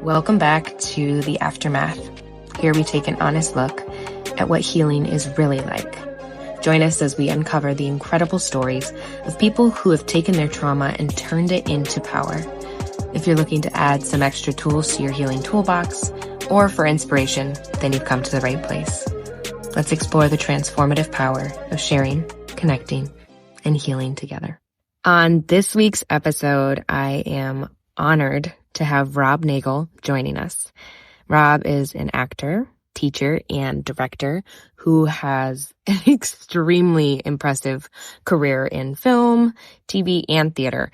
Welcome back to The Aftermath. Here we take an honest look at what healing is really like. Join us as we uncover the incredible stories of people who have taken their trauma and turned it into power. If you're looking to add some extra tools to your healing toolbox or for inspiration, then you've come to the right place. Let's explore the transformative power of sharing, connecting, and healing together. On this week's episode, I am honored to have Rob Nagle joining us. Rob is an actor, teacher, and director who has an extremely impressive career in film, TV, and theater.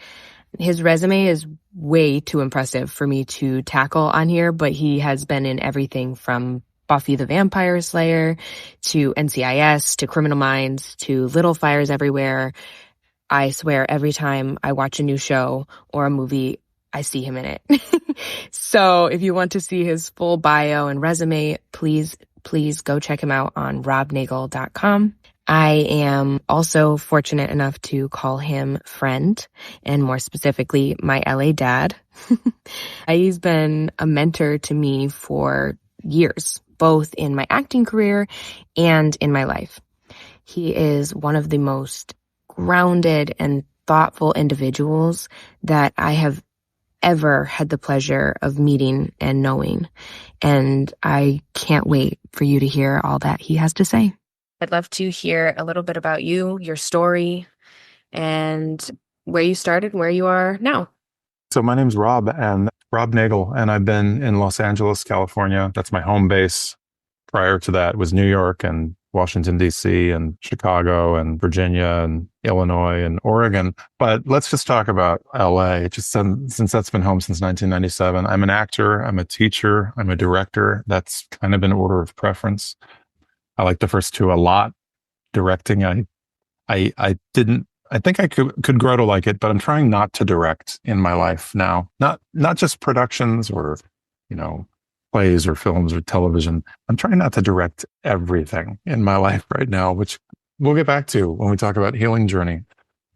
His resume is way too impressive for me to tackle on here, but he has been in everything from Buffy the Vampire Slayer to NCIS to Criminal Minds to Little Fires Everywhere. I swear every time I watch a new show or a movie, I see him in it. So if you want to see his full bio and resume, please go check him out on robnagle.com. I am also fortunate enough to call him friend, and more specifically, my LA dad. He's been a mentor to me for years, both in my acting career and in my life. He is one of the most grounded and thoughtful individuals that I have ever had the pleasure of meeting and knowing. And I can't wait for you to hear all that he has to say. I'd love to hear a little bit about you, your story, and where you started, where you are now. So my name's Rob Nagle, and I've been in Los Angeles, California. That's my home base. Prior to that was New York and Washington, D.C., and Chicago and Virginia and Illinois and Oregon. But let's just talk about L.A., just since that's been home since 1997. I'm an actor, I'm a teacher, I'm a director. That's kind of in order of preference. I like the first two a lot. Directing, I think I could grow to like it, but I'm trying not to direct in my life now. Not just productions or, plays or films or television. I'm trying not to direct everything in my life right now, which we'll get back to when we talk about healing journey.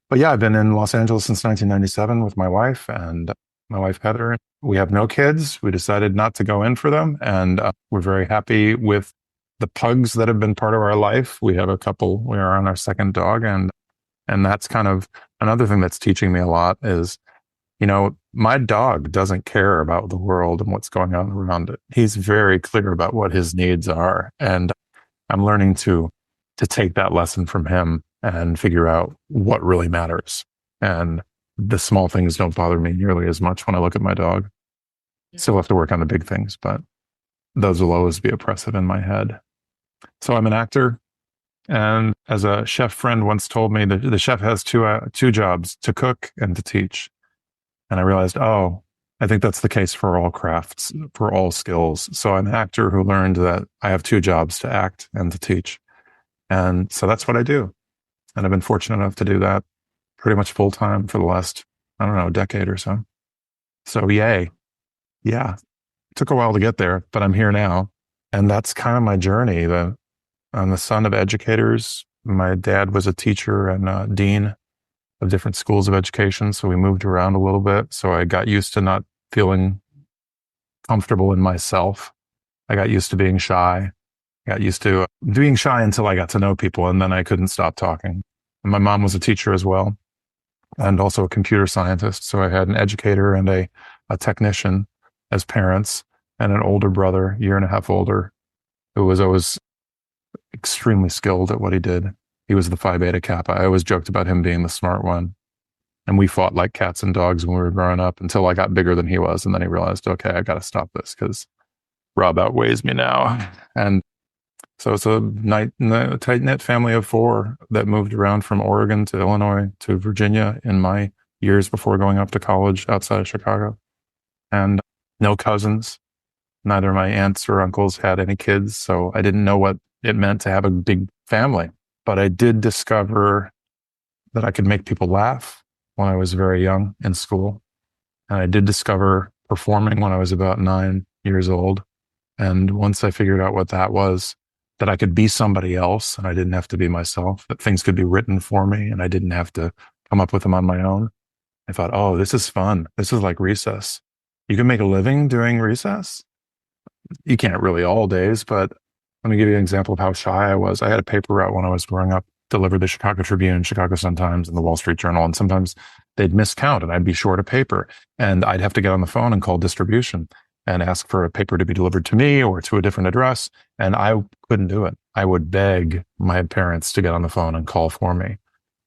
But yeah, I've been in Los Angeles since 1997 with my wife and my wife, Heather. We have no kids. We decided not to go in for them. And we're very happy with the pugs that have been part of our life. We have a couple. We are on our second dog. And that's kind of another thing that's teaching me a lot is, my dog doesn't care about the world and what's going on around it. He's very clear about what his needs are. And I'm learning to take that lesson from him and figure out what really matters. And the small things don't bother me nearly as much when I look at my dog. Still have to work on the big things, but those will always be oppressive in my head. So I'm an actor. And as a chef friend once told me, the chef has two jobs, to cook and to teach. And I realized, I think that's the case for all crafts, for all skills. So I'm an actor who learned that I have two jobs, to act and to teach. And so that's what I do. And I've been fortunate enough to do that pretty much full time for the last, decade or so. So yay. Yeah. It took a while to get there, but I'm here now. And that's kind of my journey. I'm the son of educators. My dad was a teacher and a dean of different schools of education. So we moved around a little bit. So I got used to not feeling comfortable in myself. I got used to being shy. I got used to being shy until I got to know people, and then I couldn't stop talking. And my mom was a teacher as well, and also a computer scientist. So I had an educator and a technician as parents, and an older brother, a year and a half older, who was always extremely skilled at what he did. He was the Phi Beta Kappa. I always joked about him being the smart one. And we fought like cats and dogs when we were growing up until I got bigger than he was. And then he realized, okay, I got to stop this because Rob outweighs me now. And so it's a tight-knit family of four that moved around from Oregon to Illinois to Virginia in my years before going up to college outside of Chicago. And no cousins. Neither of my aunts or uncles had any kids. So I didn't know what it meant to have a big family. But I did discover that I could make people laugh when I was very young in school. And I did discover performing when I was about 9 years old. And once I figured out what that was, that I could be somebody else and I didn't have to be myself, that things could be written for me and I didn't have to come up with them on my own. I thought, oh, this is fun. This is like recess. you can make a living doing recess. You can't really all days, but let me give you an example of how shy I was. I had a paper route when I was growing up, delivered the Chicago Tribune, Chicago Sun-Times, and the Wall Street Journal. And sometimes they'd miscount and I'd be short a paper. And I'd have to get on the phone and call distribution and ask for a paper to be delivered to me or to a different address. And I couldn't do it. I would beg my parents to get on the phone and call for me.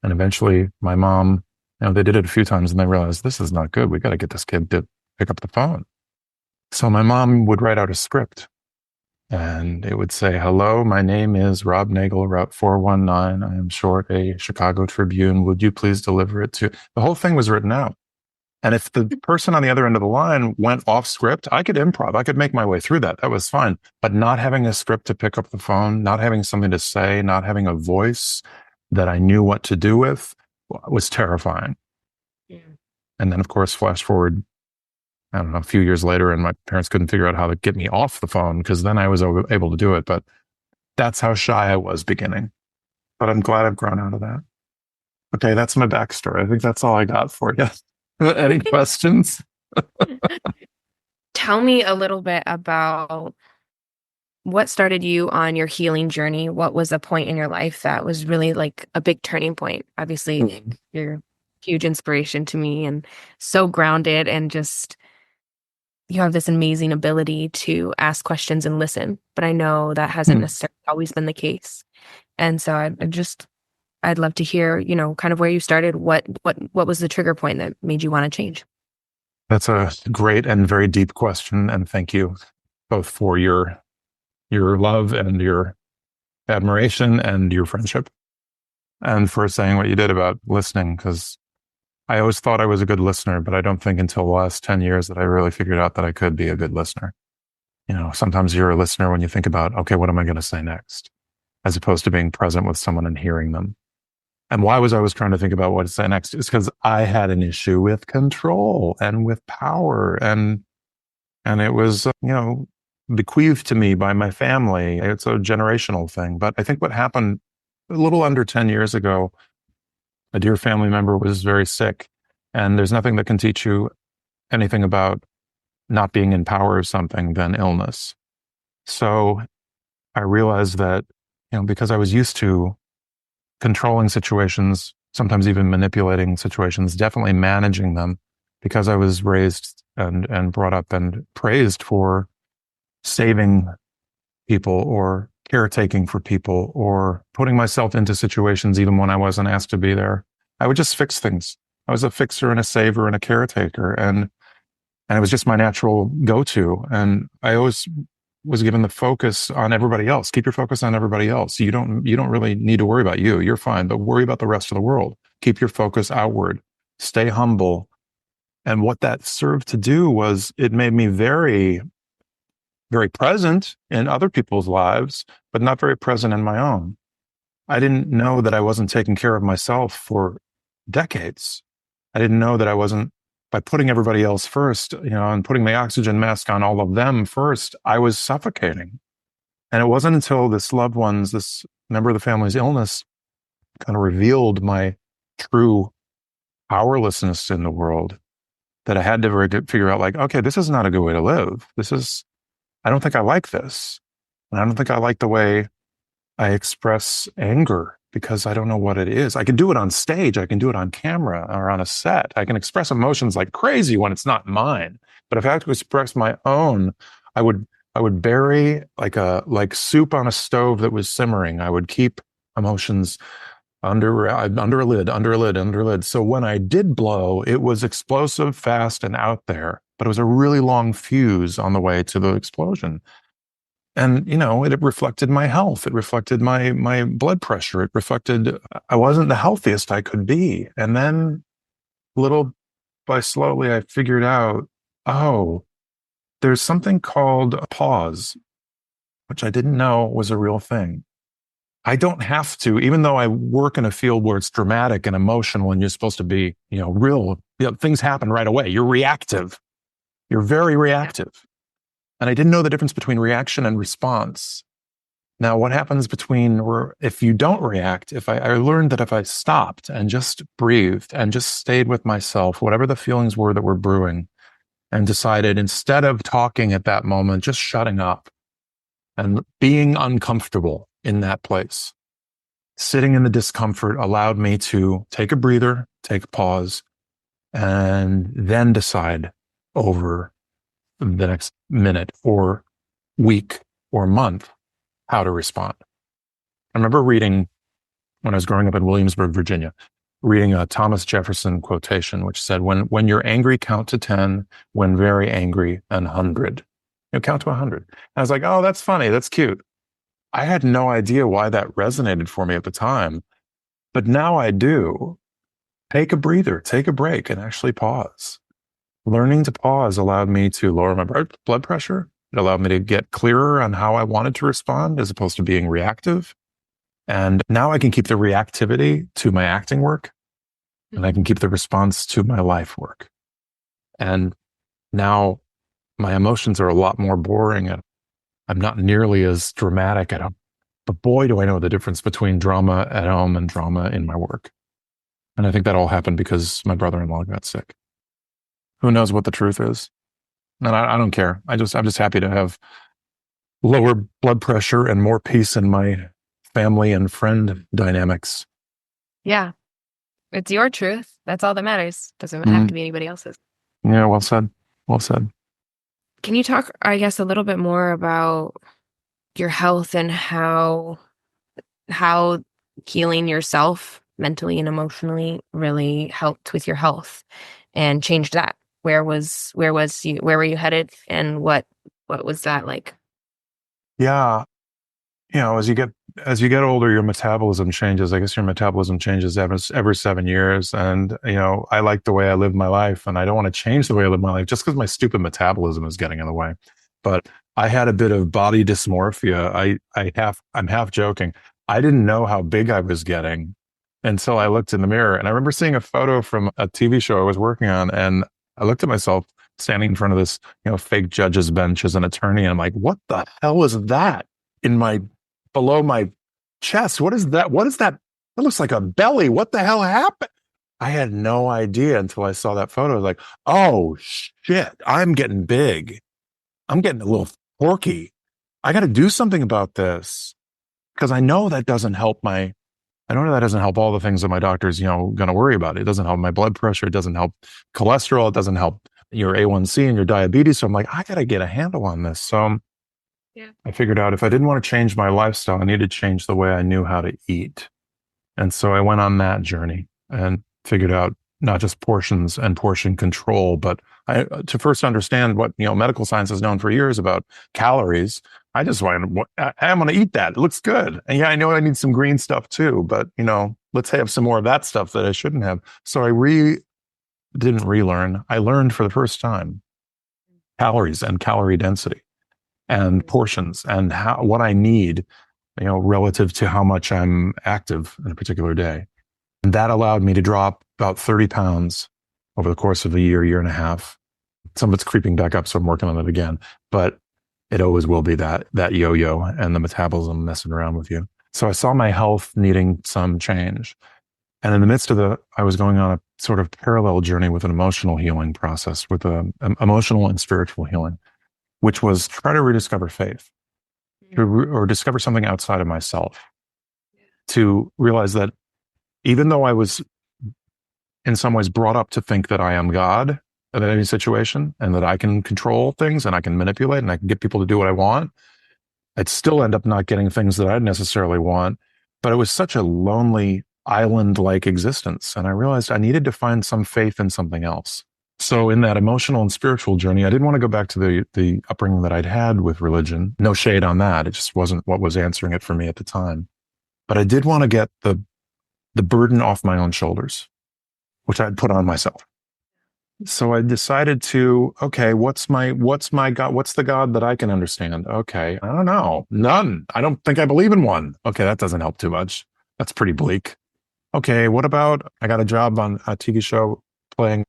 And eventually my mom, they did it a few times and they realized this is not good. We got to get this kid to pick up the phone. So my mom would write out a script and it would say, hello, my name is Rob Nagle, Route 419. I am short a Chicago Tribune. Would you please deliver it to? The whole thing was written out. And if the person on the other end of the line went off script, I could improv. I could make my way through that. That was fine. But not having a script to pick up the phone, not having something to say, not having a voice that I knew what to do with was terrifying. Yeah. And then, of course, flash forward, I don't know, a few years later, and my parents couldn't figure out how to get me off the phone because then I was able to do it. But that's how shy I was beginning. But I'm glad I've grown out of that. Okay, that's my backstory. I think that's all I got for you. Any questions? Tell me a little bit about what started you on your healing journey. What was a point in your life that was really like a big turning point? Obviously, you're a huge inspiration to me and so grounded, and just you have this amazing ability to ask questions and listen. But I know that hasn't necessarily always been the case. And so I'd love to hear, kind of where you started. What was the trigger point that made you want to change? That's a great and very deep question. And thank you both for your love and your admiration and your friendship, and for saying what you did about listening, because I always thought I was a good listener, but I don't think until the last 10 years that I really figured out that I could be a good listener. Sometimes you're a listener when you think about, okay, what am I going to say next? As opposed to being present with someone and hearing them. And why was I always trying to think about what to say next? It's because I had an issue with control and with power. And it was, bequeathed to me by my family. It's a generational thing. But I think what happened a little under 10 years ago, a dear family member was very sick. And there's nothing that can teach you anything about not being in power of something than illness. So I realized that, because I was used to controlling situations, sometimes even manipulating situations, definitely managing them, because I was raised and brought up and praised for saving people or caretaking for people or putting myself into situations even when I wasn't asked to be there. I would just fix things. I was a fixer and a saver and a caretaker, and it was just my natural go-to. And I always was given the focus on everybody else. Keep your focus on everybody else. You don't really need to worry about you. You're fine, but worry about the rest of the world. Keep your focus outward. Stay humble. And what that served to do was it made me very, very present in other people's lives, but not very present in my own. I didn't know that I wasn't taking care of myself for decades. I didn't know that I wasn't, by putting everybody else first, and putting the oxygen mask on all of them first, I was suffocating. And it wasn't until this member of the family's illness kind of revealed my true powerlessness in the world that I had to figure out, like, okay, this is not a good way to live. I don't think I like this. And I don't think I like the way I express anger, because I don't know what it is. I can do it on stage. I can do it on camera or on a set. I can express emotions like crazy when it's not mine. But if I have to express my own, I would bury like soup on a stove that was simmering. I would keep emotions under a lid. So when I did blow, it was explosive, fast, and out there. But it was a really long fuse on the way to the explosion. And, it reflected my health. It reflected my blood pressure. It reflected I wasn't the healthiest I could be. And then little by slowly, I figured out, oh, there's something called a pause, which I didn't know was a real thing. I don't have to, even though I work in a field where it's dramatic and emotional and you're supposed to be, real, things happen right away. You're reactive. You're very reactive. And I didn't know the difference between reaction and response. Now, what happens if you don't react, I learned that if I stopped and just breathed and just stayed with myself, whatever the feelings were that were brewing, and decided instead of talking at that moment, just shutting up and being uncomfortable in that place. Sitting in the discomfort allowed me to take a breather, take a pause, and then decide over the next minute or week or month how to respond. I remember reading when I was growing up in Williamsburg, Virginia, reading a Thomas Jefferson quotation, which said, when you're angry, count to 10, when very angry, 100. Count to 100. I was like, oh, that's funny. That's cute. I had no idea why that resonated for me at the time, but now I do. Take a breather, take a break, and actually pause. Learning to pause allowed me to lower my blood pressure. It allowed me to get clearer on how I wanted to respond as opposed to being reactive. And now I can keep the reactivity to my acting work, and I can keep the response to my life work. And now my emotions are a lot more boring, and I'm not nearly as dramatic at home. But boy, do I know the difference between drama at home and drama in my work. And I think that all happened because my brother-in-law got sick. Who knows what the truth is? And I don't care. I'm just happy to have lower blood pressure and more peace in my family and friend dynamics. Yeah. It's your truth. That's all that matters. Doesn't have to be anybody else's. Yeah, well said. Well said. Can you talk, I guess, a little bit more about your health and how healing yourself mentally and emotionally really helped with your health and changed that? Where were you headed, and what was that like? Yeah. As you get older, your metabolism changes. I guess your metabolism changes every 7 years. And, I like the way I live my life, and I don't want to change the way I live my life just because my stupid metabolism is getting in the way. But I had a bit of body dysmorphia. I'm half joking. I didn't know how big I was getting until I looked in the mirror. And I remember seeing a photo from a TV show I was working on, and I looked at myself standing in front of this, fake judge's bench as an attorney. And I'm like, what the hell is that below my chest? What is that? What is that? That looks like a belly. What the hell happened? I had no idea until I saw that photo. I was like, oh shit, I'm getting big. I'm getting a little porky. I got to do something about this, because I know that doesn't help all the things that my doctor's, going to worry about. It doesn't help my blood pressure. It doesn't help cholesterol. It doesn't help your A1C and your diabetes. So I'm like, I got to get a handle on this. So yeah. I figured out if I didn't want to change my lifestyle, I needed to change the way I knew how to eat. And so I went on that journey and figured out not just portions and portion control, but to first understand what, medical science has known for years about calories. I just I'm going to eat that. It looks good. And yeah, I know I need some green stuff too, but, let's have some more of that stuff that I shouldn't have. So I didn't relearn. I learned for the first time calories and calorie density and portions and what I need, relative to how much I'm active in a particular day. And that allowed me to drop about 30 pounds over the course of a year and a half. Some of it's creeping back up, so I'm working on it again. But it always will be that yo-yo and the metabolism messing around with you. So I saw my health needing some change. And in the midst of I was going on a sort of parallel journey with an emotional healing process, with emotional and spiritual healing, which was try to rediscover faith or discover something outside of myself, to realize that even though I was in some ways brought up to think that I am God in any situation and that I can control things and I can manipulate and I can get people to do what I want, I'd still end up not getting things that I'd necessarily want. But it was such a lonely island-like existence. And I realized I needed to find some faith in something else. So in that emotional and spiritual journey, I didn't want to go back to the upbringing that I'd had with religion. No shade on that. It just wasn't what was answering it for me at the time. But I did want to get the burden off my own shoulders, which I'd put on myself. So I decided to, okay, what's my God? What's the God that I can understand? Okay, I don't know. None. I don't think I believe in one. Okay, that doesn't help too much. That's pretty bleak. Okay, what about, I got a job on a TV show playing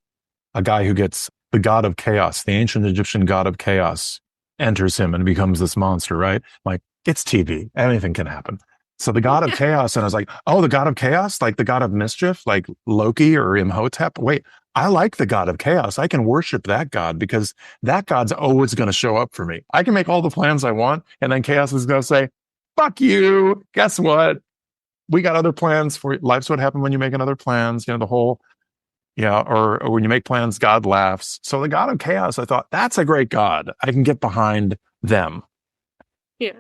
a guy who gets the god of chaos, the ancient Egyptian god of chaos, enters him and becomes this monster, right? Like, it's TV. Anything can happen. So the god of chaos, and I was like, oh, the god of chaos, like the god of mischief, like Loki or Imhotep. Wait, I like the god of chaos. I can worship that god because that god's always going to show up for me. I can make all the plans I want, and then chaos is going to say, fuck you. Guess what? We got other plans for you. Life's what happened when you make another plans, the whole, yeah, or when you make plans, God laughs. So the god of chaos, I thought, that's a great god. I can get behind them. Yeah.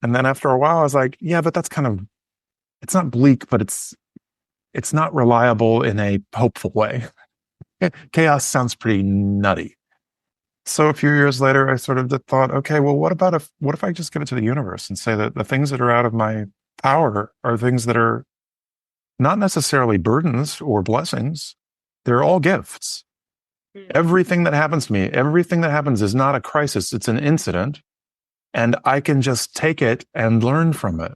And then after a while, I was like, yeah, but that's kind of, it's not bleak, but it's not reliable in a hopeful way. Chaos sounds pretty nutty. So a few years later, I sort of thought, okay, well, what if I just get it to the universe and say that the things that are out of my power are things that are not necessarily burdens or blessings. They're all gifts. Everything that happens to me, everything that happens is not a crisis. It's an incident. And I can just take it and learn from it.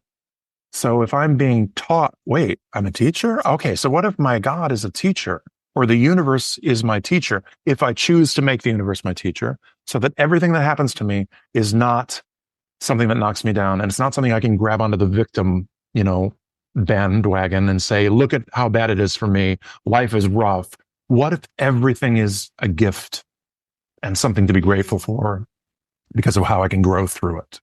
So if I'm being taught, wait, I'm a teacher? Okay, so what if my God is a teacher or the universe is my teacher? If I choose to make the universe my teacher, so that everything that happens to me is not something that knocks me down, and it's not something I can grab onto the victim, bandwagon and say, look at how bad it is for me. Life is rough. What if everything is a gift and something to be grateful for because of how I can grow through it?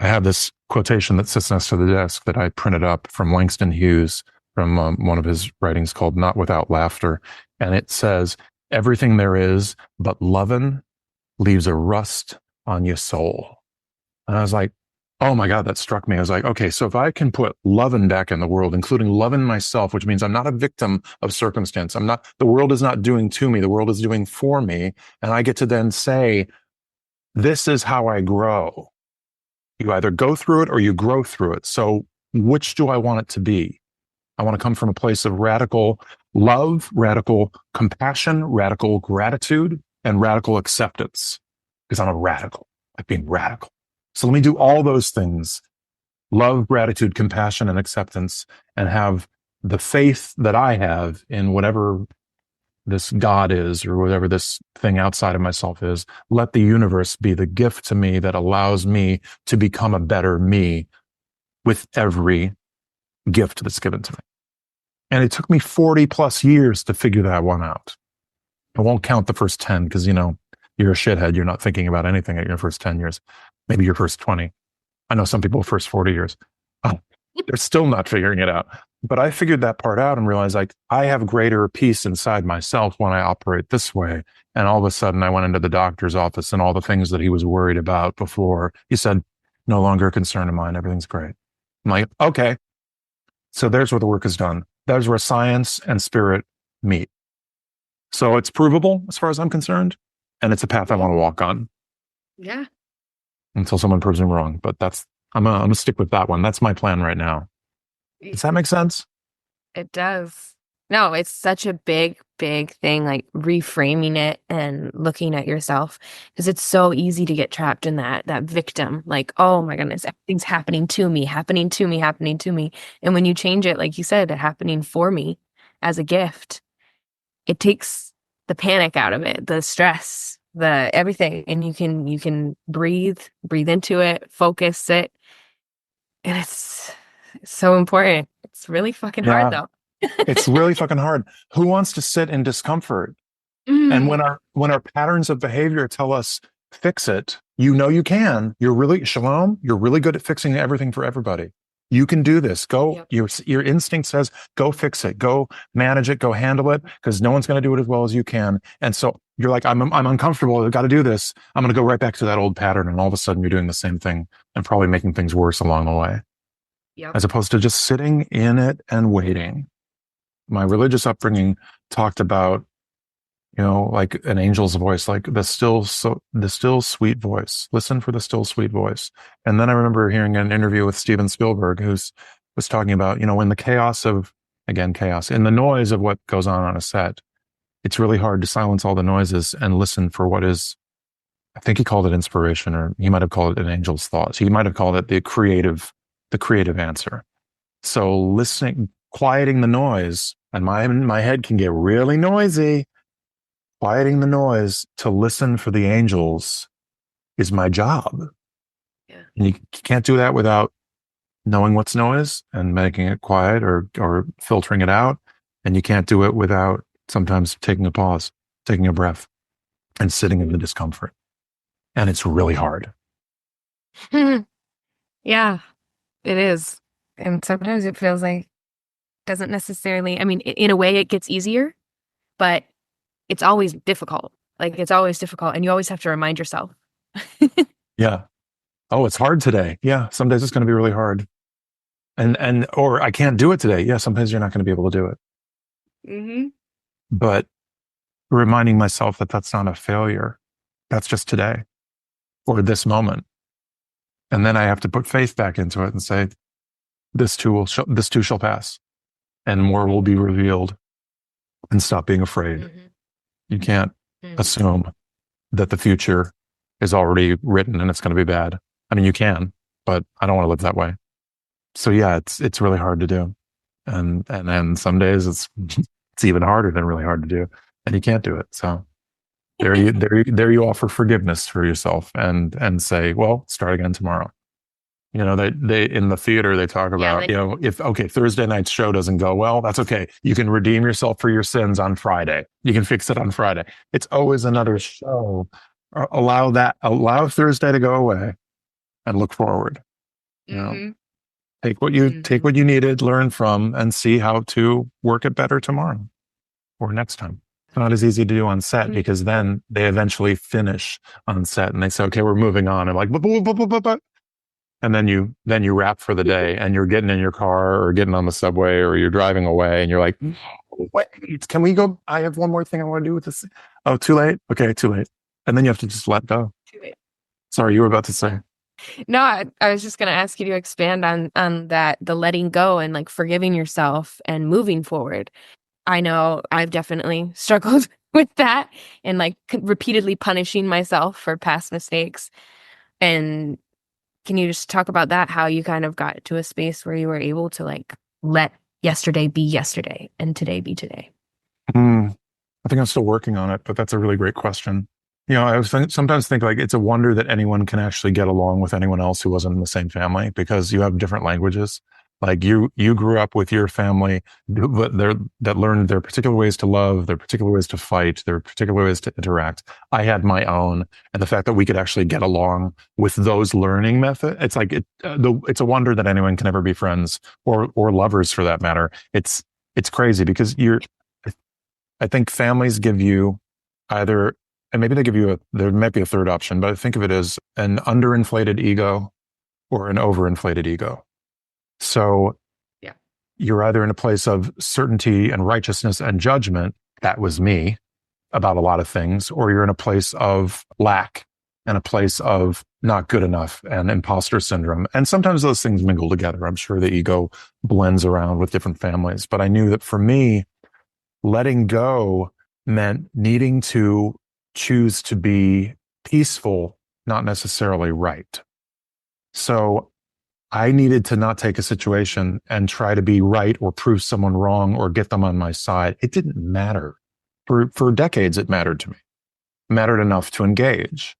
I have this quotation that sits next to the desk that I printed up from Langston Hughes from one of his writings called Not Without Laughter. And it says, everything there is but lovin' leaves a rust on your soul. And I was like, oh my God, that struck me. I was like, okay, so if I can put loving back in the world, including loving myself, which means I'm not a victim of circumstance. The world is not doing to me. The world is doing for me. And I get to then say, this is how I grow. You either go through it or you grow through it. So which do I want it to be? I want to come from a place of radical love, radical compassion, radical gratitude, and radical acceptance, because I'm a radical, like being radical. So let me do all those things, love, gratitude, compassion, and acceptance, and have the faith that I have in whatever this God is or whatever this thing outside of myself is. Let the universe be the gift to me that allows me to become a better me with every gift that's given to me. And it took me 40 plus years to figure that one out. I won't count the first 10 because, you're a shithead. You're not thinking about anything at your first 10 years, maybe your first 20. I know some people first 40 years. They're still not figuring it out. But I figured that part out and realized I have greater peace inside myself when I operate this way. And all of a sudden I went into the doctor's office and all the things that he was worried about before, he said, no longer a concern of mine. Everything's great. I'm like, okay. So there's where the work is done. There's where science and spirit meet. So it's provable as far as I'm concerned. And it's a path I want to walk on. Yeah. Until someone proves me wrong. But I'm gonna stick with that one. That's my plan right now. Does that make sense? It does. No, it's such a big, big thing, like reframing it and looking at yourself, because it's so easy to get trapped in that victim, like, oh my goodness, everything's happening to me, happening to me, happening to me. And when you change it, like you said, happening for me as a gift, it takes the panic out of it, the stress, the everything, and you can breathe into it, focus it, and it's so important. It's really fucking hard though. It's really fucking hard. Who wants to sit in discomfort? And when our patterns of behavior tell us fix it, you can. You're really Shalom. You're really good at fixing everything for everybody. You can do this. Go. Yep. Your instinct says go fix it. Go manage it. Go handle it, because no one's going to do it as well as you can. And so you're like, I'm uncomfortable. I've got to do this. I'm going to go right back to that old pattern. And all of a sudden, you're doing the same thing and probably making things worse along the way. Yep. As opposed to just sitting in it and waiting. My religious upbringing talked about, like an angel's voice, like the still sweet voice. Listen for the still sweet voice. And then I remember hearing an interview with Steven Spielberg, was talking about, in the chaos, in the noise of what goes on a set, it's really hard to silence all the noises and listen for what is, I think he called it inspiration, or he might have called it an angel's thoughts. He might have called it the creative answer. So listening, quieting the noise, and my head can get really noisy. Quieting the noise to listen for the angels is my job. Yeah. And you can't do that without knowing what's noise and making it quiet or filtering it out. And you can't do it without sometimes taking a pause, taking a breath, and sitting in the discomfort. And it's really hard. Yeah, it is. And sometimes it feels like doesn't necessarily, I mean, in a way it gets easier, but it's always difficult. Like it's always difficult and you always have to remind yourself. Yeah. Oh, it's hard today. Yeah. Some days it's going to be really hard. Or I can't do it today. Yeah. Sometimes you're not going to be able to do it. Mm-hmm. But reminding myself that that's not a failure. That's just today or this moment. And then I have to put faith back into it and say, this too shall pass and more will be revealed, and stop being afraid. Mm-hmm. You can't Mm-hmm. assume that the future is already written and it's going to be bad. I mean, you can, but I don't want to live that way. So yeah, it's really hard to do. And then some days it's even harder than really hard to do, and you can't do it. So there you offer forgiveness for yourself and say, well, start again tomorrow. You know, they in the theater, they talk about, you know, if, okay, Thursday night's show doesn't go well, that's okay. You can redeem yourself for your sins on Friday. You can fix it on Friday. It's always another show. Allow Thursday to go away and look forward. You know, take what you needed, learn from, and see how to work it better tomorrow or next time. It's not as easy to do on set because then they eventually finish on set and they say, okay, we're moving on. And like, and then you wrap for the day and you're getting in your car or getting on the subway or you're driving away and you're like, wait, can we go? I have one more thing I want to do with this. Oh, too late. Okay. Too late. And then you have to just let go. Too late. Sorry, you were about to say. No, I was just going to ask you to expand on that, the letting go and like forgiving yourself and moving forward. I know I've definitely struggled with that and like repeatedly punishing myself for past mistakes. And can you just talk about that, how you kind of got to a space where you were able to like let yesterday be yesterday and today be today? I think I'm still working on it, but that's a really great question. You know, sometimes think like it's a wonder that anyone can actually get along with anyone else who wasn't in the same family because you have different languages. Like you grew up with your family, but that learned their particular ways to love, their particular ways to fight, their particular ways to interact. I had my own, and the fact that we could actually get along with those learning methods, it's like it's a wonder that anyone can ever be friends or lovers for that matter. It's crazy because I think families give you either, and maybe they give you there might be a third option, but I think of it as an underinflated ego or an overinflated ego. So yeah, you're either in a place of certainty and righteousness and judgment, that was me, about a lot of things, or you're in a place of lack and a place of not good enough and imposter syndrome. And sometimes those things mingle together. I'm sure the ego blends around with different families. But I knew that for me, letting go meant needing to choose to be peaceful, not necessarily right. So I needed to not take a situation and try to be right or prove someone wrong or get them on my side. It didn't matter. For decades, it mattered to me. It mattered enough to engage.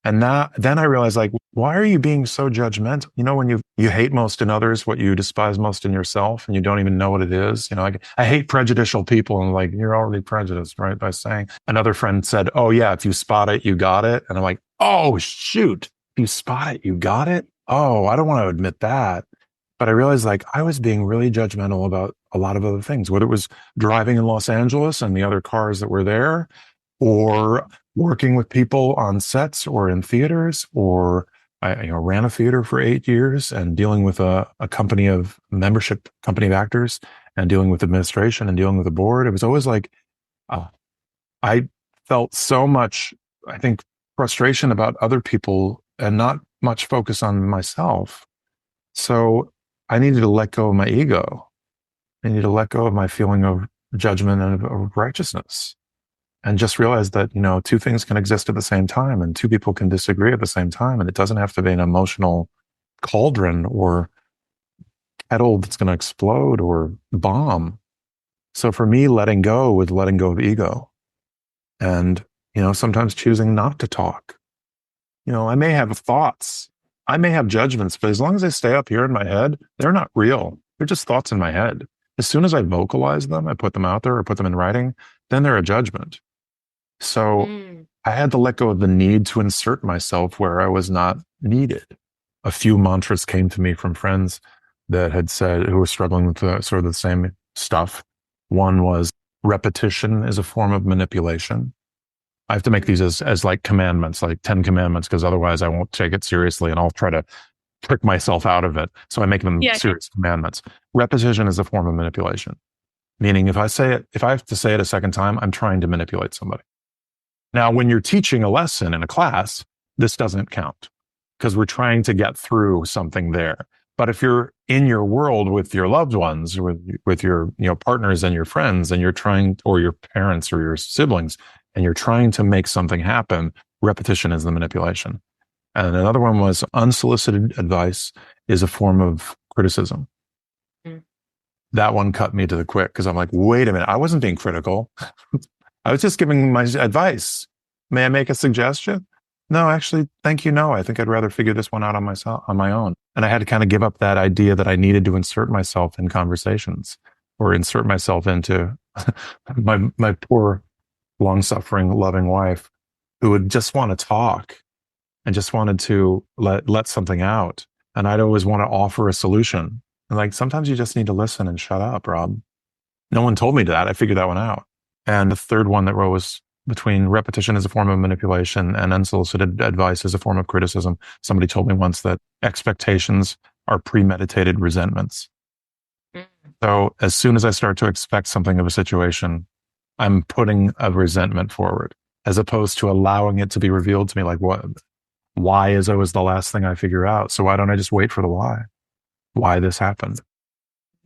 And then I realized, like, why are you being so judgmental? You know, when you hate most in others, what you despise most in yourself, and you don't even know what it is. You know, I hate prejudicial people, and like, you're already prejudiced, right? By saying. Another friend said, "Oh yeah, if you spot it, you got it." And I'm like, "Oh shoot, if you spot it, you got it." Oh, I don't want to admit that, but I realized like I was being really judgmental about a lot of other things, whether it was driving in Los Angeles and the other cars that were there, or working with people on sets or in theaters, or I ran a theater for 8 years and dealing with a company of membership company of actors and dealing with administration and dealing with the board. It was always like, I felt so much, I think, frustration about other people and not much focus on myself. So I needed to let go of my ego. I needed to let go of my feeling of judgment and of righteousness, and just realize that, you know, two things can exist at the same time and two people can disagree at the same time. And it doesn't have to be an emotional cauldron or kettle that's going to explode or bomb. So for me, letting go was letting go of ego and, you know, sometimes choosing not to talk. You know, I may have thoughts I may have judgments, but as long as they stay up here in my head, they're not real. They're just thoughts in my head. As soon as I vocalize them, I put them out there or put them in writing, then they're a judgment. So Mm. I had to let go of the need to insert myself where I was not needed. A few mantras came to me from friends that had said, who were struggling with sort of the same stuff. One was repetition is a form of manipulation. I have to make these as like commandments, like 10 commandments, because otherwise I won't take it seriously and I'll try to trick myself out of it. So I make them Yeah. serious commandments. Repetition is a form of manipulation, meaning if I say it, if I have to say it a second time, I'm trying to manipulate somebody. Now, when you're teaching a lesson in a class, this doesn't count because we're trying to get through something there. But if you're in your world with your loved ones, with your partners and your friends, and you're trying, or your parents or your siblings, and you're trying to make something happen, repetition is the manipulation. And another one was unsolicited advice is a form of criticism. Mm. That one cut me to the quick because I'm like, wait a minute, I wasn't being critical. I was just giving my advice. May I make a suggestion? No, actually, thank you. No, I think I'd rather figure this one out on my own. And I had to kind of give up that idea that I needed to insert myself in conversations or insert myself into my poor, long-suffering, loving wife who would just want to talk and just wanted to let something out. And I'd always want to offer a solution. And like, sometimes you just need to listen and shut up, Rob. No one told me that. I figured that one out. And the third one that was between repetition as a form of manipulation and unsolicited advice as a form of criticism. Somebody told me once that expectations are premeditated resentments. Mm. So as soon as I start to expect something of a situation, I'm putting a resentment forward as opposed to allowing it to be revealed to me. Like, why is always the last thing I figure out. So why don't I just wait for the why this happened?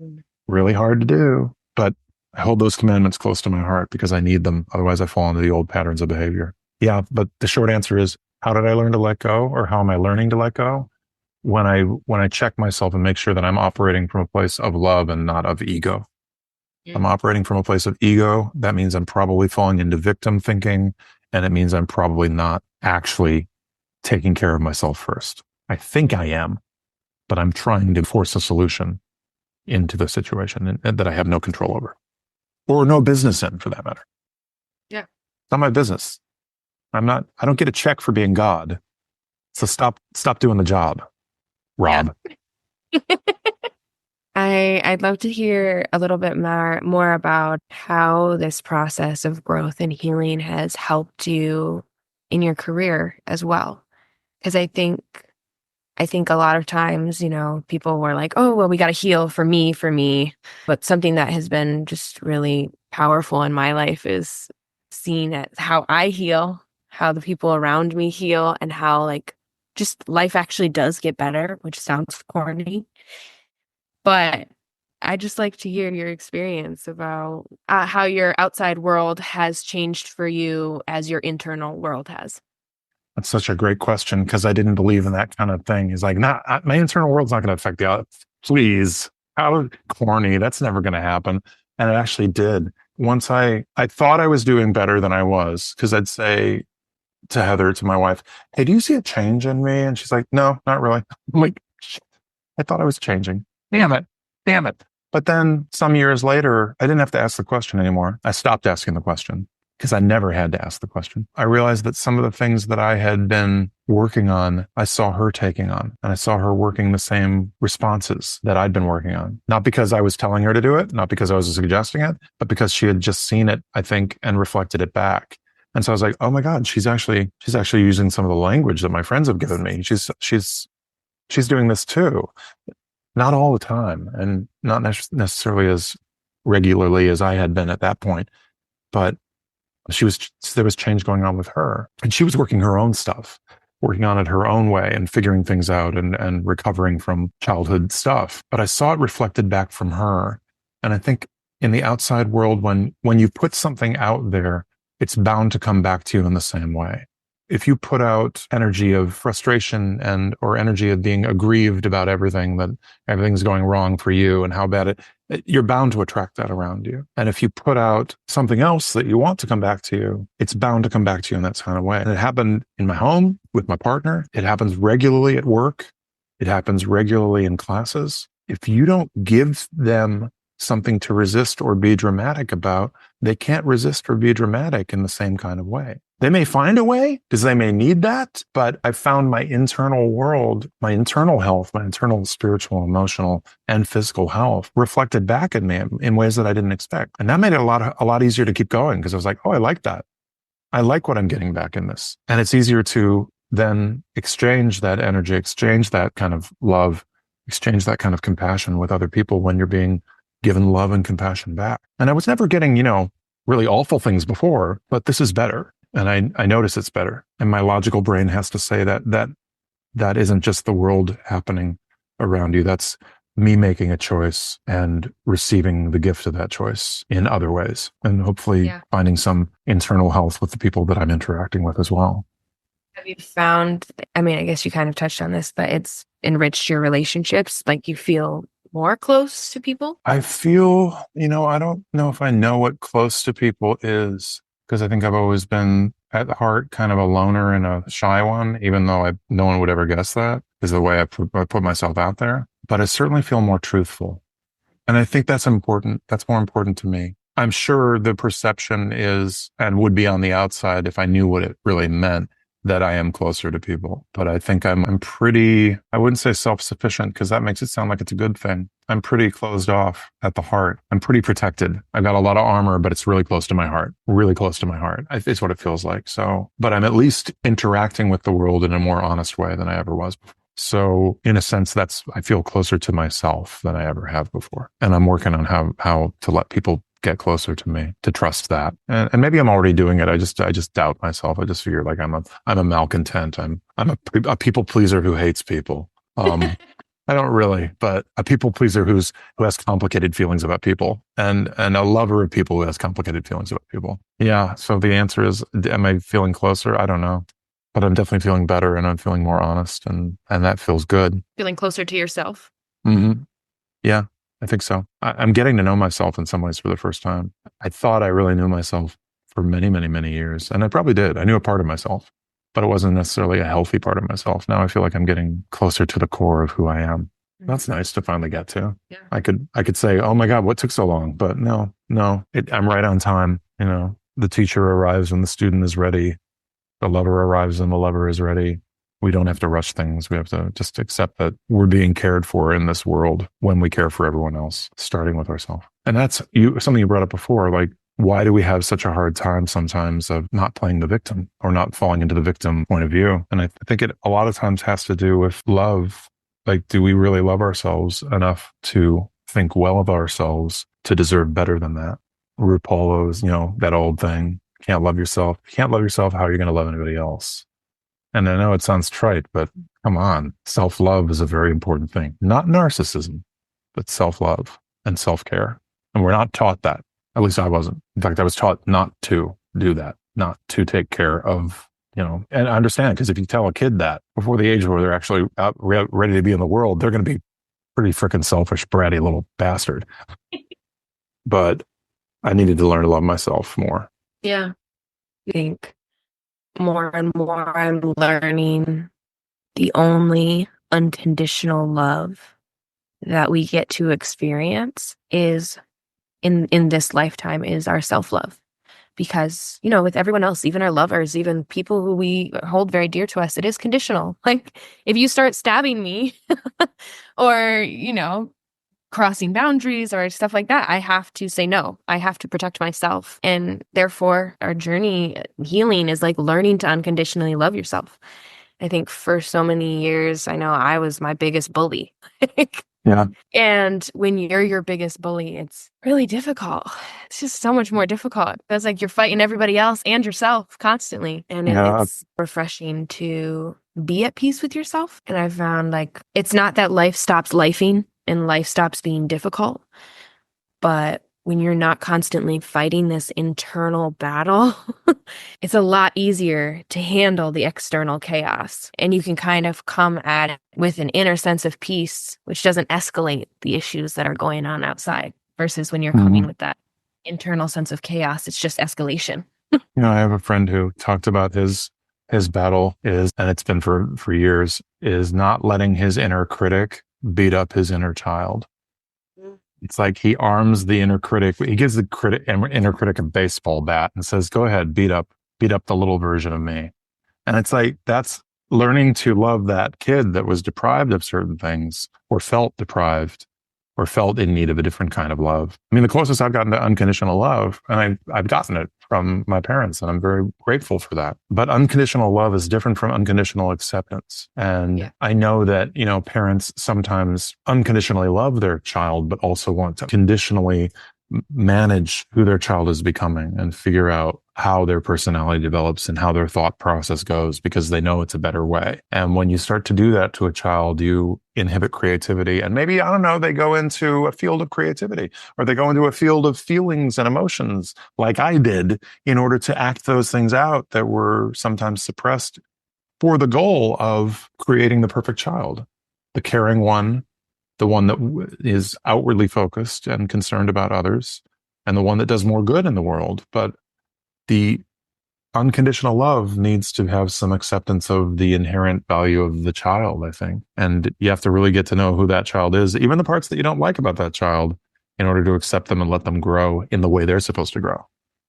Mm. Really hard to do, but I hold those commandments close to my heart because I need them. Otherwise I fall into the old patterns of behavior. Yeah. But the short answer is, how did I learn to let go, or how am I learning to let go? When I check myself and make sure that I'm operating from a place of love and not of ego. I'm operating from a place of ego. That means I'm probably falling into victim thinking. And it means I'm probably not actually taking care of myself first. I think I am, but I'm trying to force a solution into the situation and that I have no control over or no business in, for that matter. Yeah. It's not my business. I don't get a check for being God. So stop doing the job, Rob. Yeah. I'd love to hear a little bit more about how this process of growth and healing has helped you in your career as well. Because I think a lot of times, people were like, oh, well, we got to heal for me. But something that has been just really powerful in my life is seeing at how I heal, how the people around me heal, and how like just life actually does get better, which sounds corny. But I just like to hear your experience about how your outside world has changed for you as your internal world has. That's such a great question because I didn't believe in that kind of thing. He's like, nah, my internal world's not going to affect the out. Please, how corny. That's never going to happen. And it actually did. Once I thought I was doing better than I was, because I'd say to Heather, to my wife, hey, do you see a change in me? And she's like, no, not really. I'm like, shit, I thought I was changing. Damn it. Damn it. But then some years later, I didn't have to ask the question anymore. I stopped asking the question because I never had to ask the question. I realized that some of the things that I had been working on, I saw her taking on, and I saw her working the same responses that I'd been working on. Not because I was telling her to do it, not because I was suggesting it, but because she had just seen it, I think, and reflected it back. And so I was like, oh my God, she's actually using some of the language that my friends have given me. She's doing this too. Not all the time, and not necessarily as regularly as I had been at that point, but there was change going on with her, and she was working her own stuff, working on it her own way and figuring things out and recovering from childhood stuff. But I saw it reflected back from her. And I think in the outside world, when you put something out there, it's bound to come back to you in the same way. If you put out energy of frustration or energy of being aggrieved about everything, that everything's going wrong for you and how bad you're bound to attract that around you. And if you put out something else that you want to come back to you, it's bound to come back to you in that kind of way. And it happened in my home with my partner. It happens regularly at work. It happens regularly in classes. If you don't give them something to resist or be dramatic about, they can't resist or be dramatic in the same kind of way. They may find a way because they may need that, but I found my internal world, my internal health, my internal spiritual, emotional, and physical health reflected back at me in ways that I didn't expect. And that made it a lot easier to keep going because I was like, oh, I like that. I like what I'm getting back in this. And it's easier to then exchange that energy, exchange that kind of love, exchange that kind of compassion with other people when you're being given love and compassion back. And I was never getting, really awful things before, but this is better. And I notice it's better. And my logical brain has to say that isn't just the world happening around you. That's me making a choice and receiving the gift of that choice in other ways. And hopefully finding some internal health with the people that I'm interacting with as well. Have you found, I guess you kind of touched on this, but it's enriched your relationships? Like you feel more close to people? I feel, I don't know if I know what close to people is, because I think I've always been at heart kind of a loner and a shy one, even though no one would ever guess that is the way I put myself out there. But I certainly feel more truthful. And I think that's important. That's more important to me. I'm sure the perception is and would be on the outside if I knew what it really meant, that I am closer to people. But I think I'm pretty, I wouldn't say self-sufficient because that makes it sound like it's a good thing. I'm pretty closed off at the heart. I'm pretty protected. I've got a lot of armor, but it's really close to my heart, really close to my heart. It's what it feels like. So, but I'm at least interacting with the world in a more honest way than I ever was before. So in a sense, I feel closer to myself than I ever have before. And I'm working on how to let people get closer to me, to trust that. And maybe I'm already doing it. I just doubt myself. I just figure like I'm a malcontent. I'm a people pleaser who hates people. I don't really, but a people pleaser who has complicated feelings about people, and a lover of people who has complicated feelings about people. Yeah. So the answer is, am I feeling closer? I don't know, but I'm definitely feeling better, and I'm feeling more honest, and that feels good. Feeling closer to yourself. Mm-hmm. Yeah. I think so. I'm getting to know myself in some ways for the first time. I thought I really knew myself for many, many, many years. And I probably did. I knew a part of myself, but it wasn't necessarily a healthy part of myself. Now I feel like I'm getting closer to the core of who I am. That's nice to finally get to. Yeah. I could say, oh my God, what took so long? But no, I'm right on time. The teacher arrives when the student is ready. The lover arrives when the lover is ready. We don't have to rush things. We have to just accept that we're being cared for in this world when we care for everyone else, starting with ourselves. And that's something you brought up before. Like, why do we have such a hard time sometimes of not playing the victim or not falling into the victim point of view? And I think it a lot of times has to do with love. Like, do we really love ourselves enough to think well of ourselves to deserve better than that? RuPaul's, that old thing, can't love yourself. If you can't love yourself, how are you going to love anybody else? And I know it sounds trite, but come on. Self-love is a very important thing. Not narcissism, but self-love and self-care. And we're not taught that. At least I wasn't. In fact, I was taught not to do that, not to take care of, and I understand, because if you tell a kid that before the age where they're actually out, ready to be in the world, they're going to be pretty freaking selfish, bratty little bastard. But I needed to learn to love myself more. Yeah. I think more and more I'm learning the only unconditional love that we get to experience is in this lifetime is our self-love. Because, with everyone else, even our lovers, even people who we hold very dear to us, it is conditional. Like, if you start stabbing me or, crossing boundaries or stuff like that, I have to say no. I have to protect myself. And therefore, our journey healing is like learning to unconditionally love yourself. I think for so many years, I know I was my biggest bully. Yeah. And when you're your biggest bully, it's really difficult. It's just so much more difficult. It's like you're fighting everybody else and yourself constantly. And it's refreshing to be at peace with yourself. And I found like, it's not that life stops lifing and life stops being difficult, but when you're not constantly fighting this internal battle, it's a lot easier to handle the external chaos. And you can kind of come at it with an inner sense of peace, which doesn't escalate the issues that are going on outside. versus when you're coming Mhm. with that internal sense of chaos, it's just escalation. I have a friend who talked about his battle is, and it's been for years, is not letting his inner critic beat up his inner child. It's like he arms the inner critic. He gives the inner critic a baseball bat and says, "Go ahead, beat up the little version of me." And it's like that's learning to love that kid that was deprived of certain things or felt deprived or felt in need of a different kind of love. I mean, the closest I've gotten to unconditional love, and I've gotten it from my parents, and I'm very grateful for that. But unconditional love is different from unconditional acceptance. And I know that, parents sometimes unconditionally love their child, but also want to conditionally manage who their child is becoming and figure out how their personality develops and how their thought process goes because they know it's a better way. And when you start to do that to a child, you inhibit creativity. And maybe, I don't know, they go into a field of creativity or they go into a field of feelings and emotions like I did in order to act those things out that were sometimes suppressed for the goal of creating the perfect child, the caring one, the one that is outwardly focused and concerned about others, and the one that does more good in the world. But the unconditional love needs to have some acceptance of the inherent value of the child, I think. And you have to really get to know who that child is, even the parts that you don't like about that child, in order to accept them and let them grow in the way they're supposed to grow.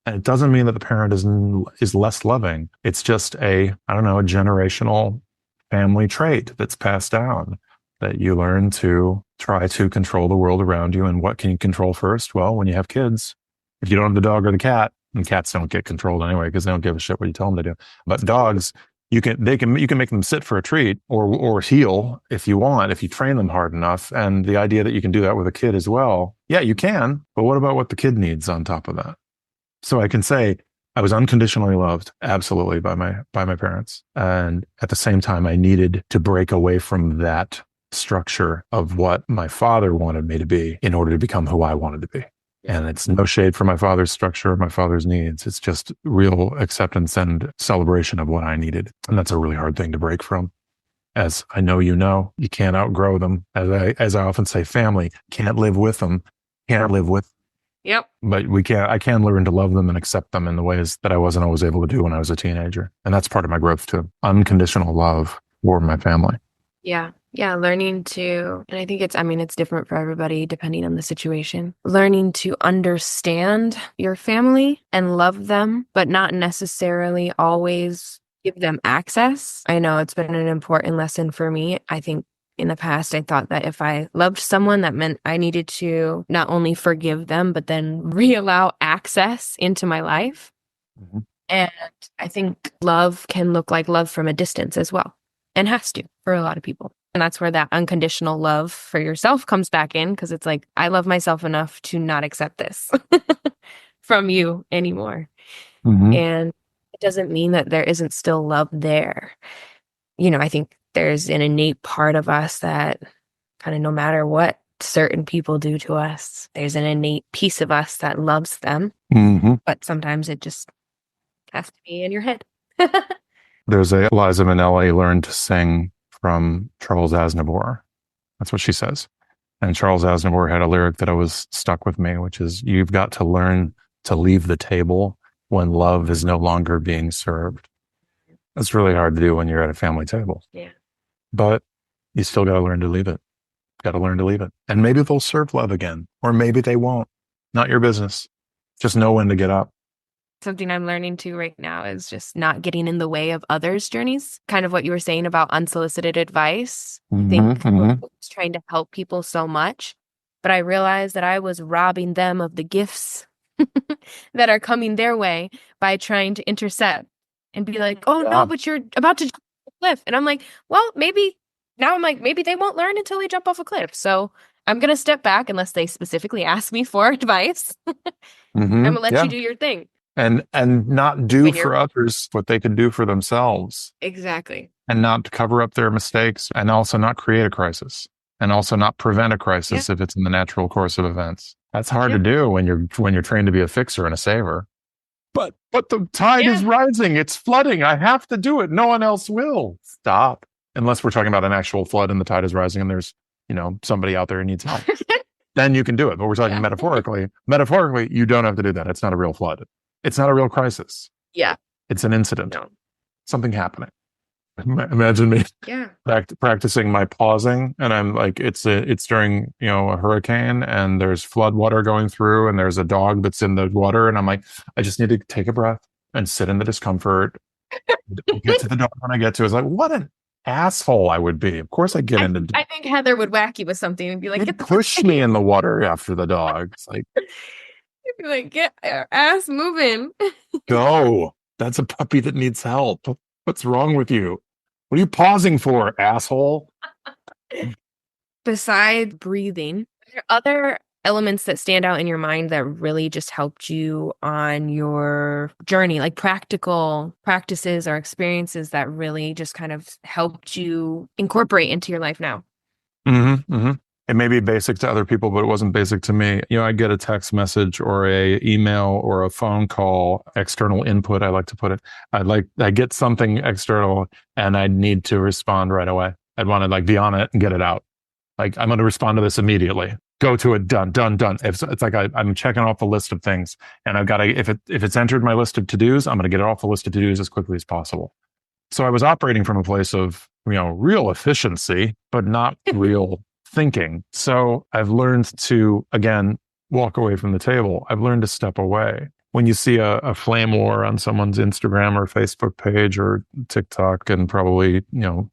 And it doesn't mean that the parent is less loving. It's just a generational family trait that's passed down, that you learn to try to control the world around you. And what can you control first? Well, when you have kids, if you don't have the dog or the cat, and cats don't get controlled anyway because they don't give a shit what you tell them to do. But dogs, you can make them sit for a treat or heel if you want, if you train them hard enough. And the idea that you can do that with a kid as well, yeah, you can. But what about what the kid needs on top of that? So I can say I was unconditionally loved, absolutely, by my parents, and at the same time, I needed to break away from that structure of what my father wanted me to be in order to become who I wanted to be. And it's no shade for my father's structure, my father's needs. It's just real acceptance and celebration of what I needed. And that's a really hard thing to break from. As I know, you can't outgrow them. As I often say, family can't live with them, can't live with. Yep. But I can learn to love them and accept them in the ways that I wasn't always able to do when I was a teenager. And that's part of my growth too. Unconditional love for my family. Yeah. Yeah. Learning to, and I think it's different for everybody depending on the situation. Learning to understand your family and love them, but not necessarily always give them access. I know it's been an important lesson for me. I think in the past, I thought that if I loved someone, that meant I needed to not only forgive them, but then re-allow access into my life. Mm-hmm. And I think love can look like love from a distance as well, and has to for a lot of people. And that's where that unconditional love for yourself comes back in, because it's like, I love myself enough to not accept this from you anymore. Mm-hmm. And it doesn't mean that there isn't still love there. I think there's an innate part of us that kind of, no matter what certain people do to us, there's an innate piece of us that loves them. Mm-hmm. But sometimes it just has to be in your head. There's a Liza Minnelli learned to sing from Charles Aznavour. That's what she says. And Charles Aznavour had a lyric that always stuck with me, which is, "You've got to learn to leave the table when love is no longer being served." That's really hard to do when you're at a family table. Yeah. But you still got to learn to leave it. Got to learn to leave it. And maybe they'll serve love again, or maybe they won't. Not your business. Just know when to get up. Something I'm learning to right now is just not getting in the way of others' journeys. Kind of what you were saying about unsolicited advice. I think I was trying to help people so much, but I realized that I was robbing them of the gifts that are coming their way by trying to intercept and be like, "Oh no, but you're about to jump off a cliff." And I'm like, well, maybe they won't learn until they jump off a cliff. So I'm going to step back unless they specifically ask me for advice. I'm going to let you do your thing. And not do for others what they could do for themselves. Exactly. And not cover up their mistakes, and also not create a crisis, and also not prevent a crisis if it's in the natural course of events. That's hard to do when you're trained to be a fixer and a saver. But the tide is rising. It's flooding. I have to do it. No one else will. Stop. Unless we're talking about an actual flood and the tide is rising and there's, somebody out there who needs help. then you can do it. But we're talking metaphorically. Metaphorically, you don't have to do that. It's not a real flood. It's not a real crisis. Yeah. It's an incident. No. Something happening. Imagine me practicing my pausing, and I'm like, it's during a hurricane, and there's flood water going through, and there's a dog that's in the water, and I'm like, I just need to take a breath and sit in the discomfort. Get to the dog when I get to it. It's like, what an asshole I would be. Of course, I think Heather would whack you with something and be like, "Get push me in the water after the dog." It's like, you'd be like, get your ass moving. Go. That's a puppy that needs help. What's wrong with you? What are you pausing for, asshole? Besides breathing, are there other elements that stand out in your mind that really just helped you on your journey, like practical practices or experiences that really just kind of helped you incorporate into your life now? Mm-hmm, mm-hmm. It may be basic to other people, but it wasn't basic to me. I get a text message or a email or a phone call, external input, I like to put it. I get something external and I need to respond right away. I'd want to be on it and get it out. Like, I'm going to respond to this immediately. Go to it, done. It's like I'm checking off a list of things, and I've got to, if it's entered my list of to-dos, I'm going to get it off the list of to-dos as quickly as possible. So I was operating from a place of, real efficiency, but not real thinking. So I've learned to, again, walk away from the table. I've learned to step away. When you see a flame war on someone's Instagram or Facebook page or TikTok and probably,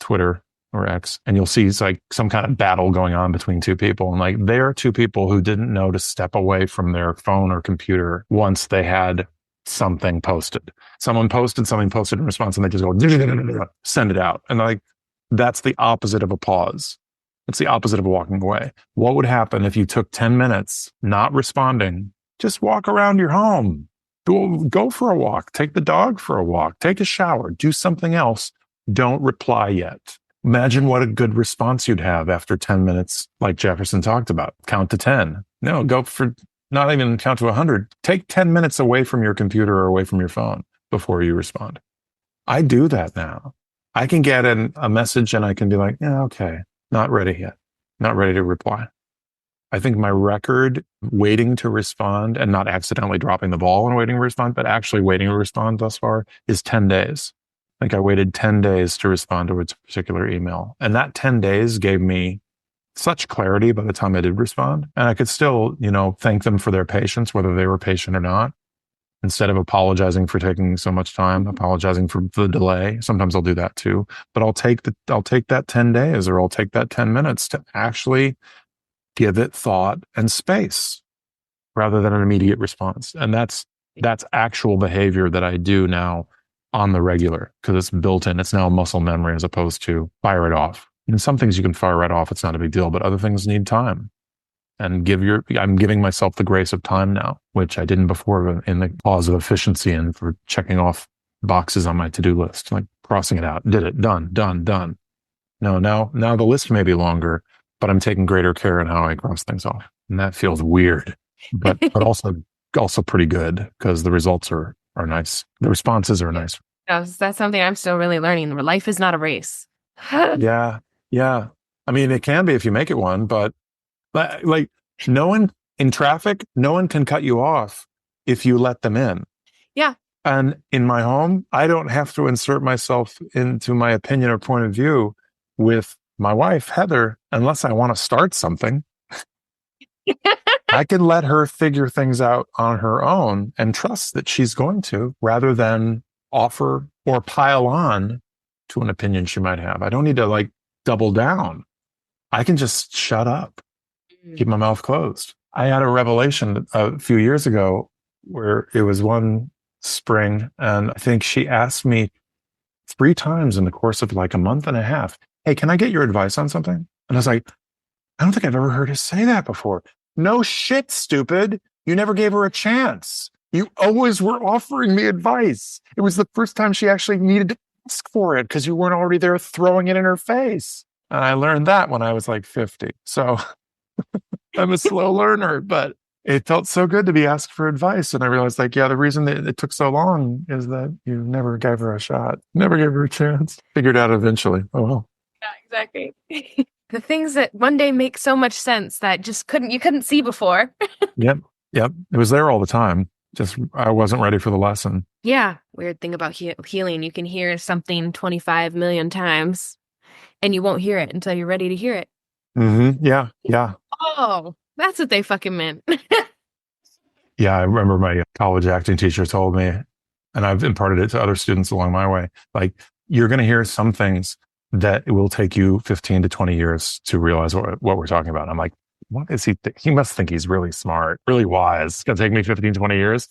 Twitter or X, and you'll see it's like some kind of battle going on between two people. And they are two people who didn't know to step away from their phone or computer once they had something posted. Someone posted in response, and they just go, send it out. And that's the opposite of a pause. It's the opposite of walking away. What would happen if you took 10 minutes not responding? Just walk around your home. Go for a walk. Take the dog for a walk. Take a shower. Do something else. Don't reply yet. Imagine what a good response you'd have after 10 minutes, like Jefferson talked about. Count to 10. No, go for not even count to 100. Take 10 minutes away from your computer or away from your phone before you respond. I do that now. I can get a message and I can be like, yeah, okay, not ready yet. Not ready to reply. I think my record waiting to respond and not accidentally dropping the ball and waiting to respond, but actually waiting to respond thus far is 10 days. I waited 10 days to respond to a particular email. And that 10 days gave me such clarity by the time I did respond. And I could still, thank them for their patience, whether they were patient or not. Instead of apologizing for taking so much time, apologizing for the delay. Sometimes I'll do that too. But I'll take that 10 days or I'll take that 10 minutes to actually give it thought and space rather than an immediate response. And that's actual behavior that I do now on the regular, because it's built in. It's now a muscle memory as opposed to fire it off. And some things you can fire right off. It's not a big deal, but other things need time. And I'm giving myself the grace of time now, which I didn't before in the pause of efficiency and for checking off boxes on my to-do list, like crossing it out. Did it, done. No, now the list may be longer, but I'm taking greater care in how I cross things off. And that feels weird, but also pretty good because the results are nice. The responses are nice. That's something I'm still really learning. Life is not a race. Yeah. I mean, it can be if you make it one, but no one in traffic, no one can cut you off if you let them in. Yeah. And in my home, I don't have to insert myself into my opinion or point of view with my wife, Heather, unless I want to start something. I can let her figure things out on her own and trust that she's going to, rather than offer or pile on to an opinion she might have. I don't need to double down. I can just shut up, keep my mouth closed. I had a revelation a few years ago where it was one spring, and I think she asked me 3 times in the course of a month and a half, hey, can I get your advice on something? And I was like, I don't think I've ever heard her say that before. No shit, stupid. You never gave her a chance. You always were offering me advice. It was the first time she actually needed to ask for it because you weren't already there throwing it in her face. And I learned that when I was 50. So I'm a slow learner, but it felt so good to be asked for advice. And I realized the reason that it took so long is that you never gave her a shot, never gave her a chance. Figured out eventually. Oh, well. Yeah, exactly. The things that one day make so much sense that just you couldn't see before. Yep. Yep. It was there all the time. Just I wasn't ready for the lesson. Yeah. Weird thing about healing, you can hear something 25 million times and you won't hear it until you're ready to hear it. Yeah. Yeah. Oh, that's what they fucking meant. Yeah. I remember my college acting teacher told me, and I've imparted it to other students along my way. Like, you're going to hear some things that it will take you 15 to 20 years to realize what we're talking about. I'm like, what is he? He must think he's really smart, really wise. It's going to take me 15, 20 years.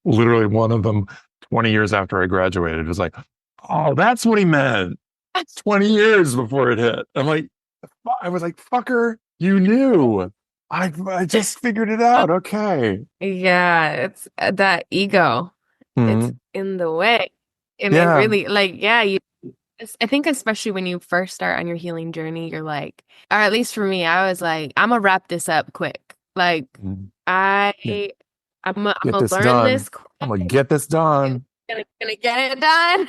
Literally one of them 20 years after I graduated was like, oh, that's what he meant. 20 years before it hit. I was like, fucker, you knew. I just figured it out. Okay. Yeah, it's that ego. It's Mhm. in the way. And it Yeah. really, like, yeah, I think especially when you first start on your healing journey, you're like, or at least for me, I was like, I'm gonna wrap this up quick. Like, Mhm. Yeah. I, I'm Get gonna this learn done. this I'm gonna quick. get this done. Gonna get it done.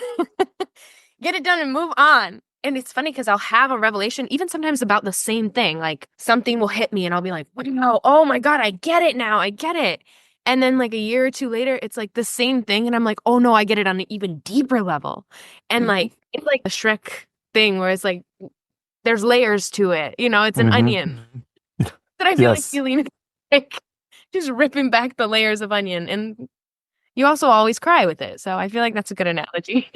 Get it done and move on. And it's funny because I'll have a revelation, even sometimes about the same thing. Like something will hit me and I'll be like, wow, oh my God, I get it now. I get it. And then like a year or two later, it's like the same thing. And I'm like, oh no, I get it on an even deeper level. And like, it's like a Shrek thing where it's like, there's layers to it. You know, it's an onion. That I feel like Yes. healing is like just ripping back the layers of onion. And you also always cry with it. So I feel like that's a good analogy.